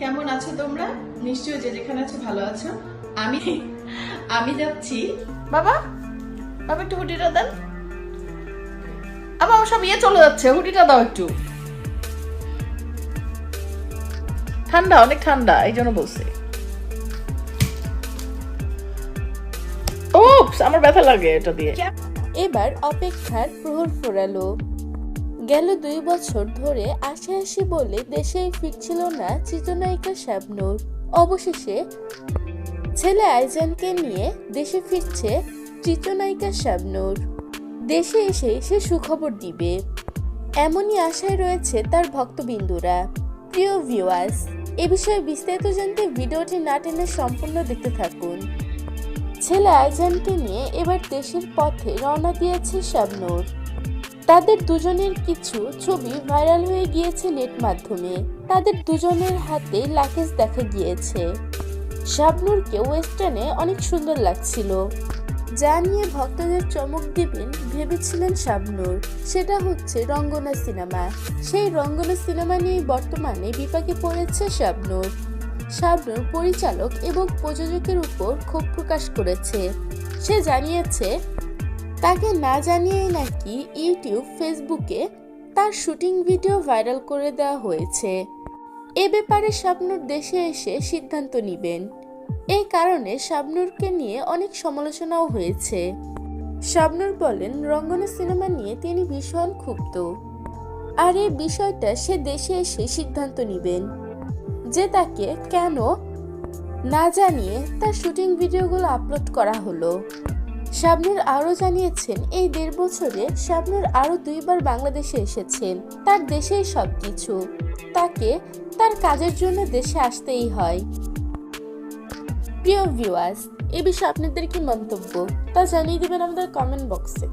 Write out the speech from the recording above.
কেমন আছো তোমরা? নিশ্চয়ই যে যেখানে আছো ভালো আছো। আমি আমি যাচ্ছি। বাবা, বাবা একটু হুডিটা দেন। আমার সব চলে যাচ্ছে, হুডিটা দাও একটু। ঠান্ডা, অনেক ঠান্ডা, এই জন্য বলছি। ওপস, আমার ব্যথা লাগে এটা দিয়ে। এবার অপেক্ষার প্রহর ফুরালো। গেল 2 বছর ধরে আসি বলে দেশে ফিরছিল না চিত্রনায়িকা শাবনূর। অবশেষে ছেলে আইজানকে নিয়ে দেশে ফিরছে চিত্রনায়িকা শাবনূর। দেশে এসে সে সুখবর দিবে, এমনই আশায় রয়েছে তার ভক্তবিন্দুরা। প্রিয় ভিউয়ার্স, এ বিষয়ে বিস্তারিত জানতে ভিডিওটি না টেনে সম্পূর্ণ দেখতে থাকুন। ছেলে আইজানকে নিয়ে এবার দেশের পথে রওনা দিয়েছে শাবনূর। তাদের দুজনের কিছু ছবি ভাইরাল হয়ে গিয়েছে নেট মাধ্যমে। তাদের দুজনের হাতে লাকেজ দেখা গিয়েছে। শাবনূরকে ওয়েস্টার্নে অনেক সুন্দর লাগছিল, যা নিয়ে ভক্তদের চমক দিবেন ভেবেছিলেন শাবনূর। সেটা হচ্ছে রঙ্গনা সিনেমা। সেই রঙ্গনা সিনেমা নিয়ে বর্তমানে বিপাকে পড়েছে শাবনূর। শাবনূর পরিচালক এবং প্রযোজকের উপর ক্ষোভ প্রকাশ করেছে। সে জানিয়েছে, তাকে না জানিয়েই নাকি ইউটিউব, ফেসবুকে তার শুটিং ভিডিও ভাইরাল করে দেওয়া হয়েছে। এ ব্যাপারে শাবনূর দেশে এসে সিদ্ধান্ত নেবেন। এই কারণে শাবনূরকে নিয়ে অনেক সমালোচনাও হয়েছে। শাবনূর বলেন, রঙ্গনা সিনেমা নিয়ে তিনি ভীষণ ক্ষুব্ধ, আর এই বিষয়টা সে দেশে এসে সিদ্ধান্ত নেবেন যে তাকে কেন না জানিয়ে তার শুটিং ভিডিওগুলো আপলোড করা হলো। শাবনূর আরও জানিয়েছেন, এই 1.5 বছরে শাবনূর আরও 2 বার বাংলাদেশে এসেছেন। তার দেশেই সবকিছু, তাকে তার কাজের জন্য দেশে আসতেই হয়। প্রিয় ভিউয়ার্স, এ বিষয়ে আপনাদের কি মন্তব্য তা জানিয়ে দিবেন আমাদের কমেন্ট বক্সে।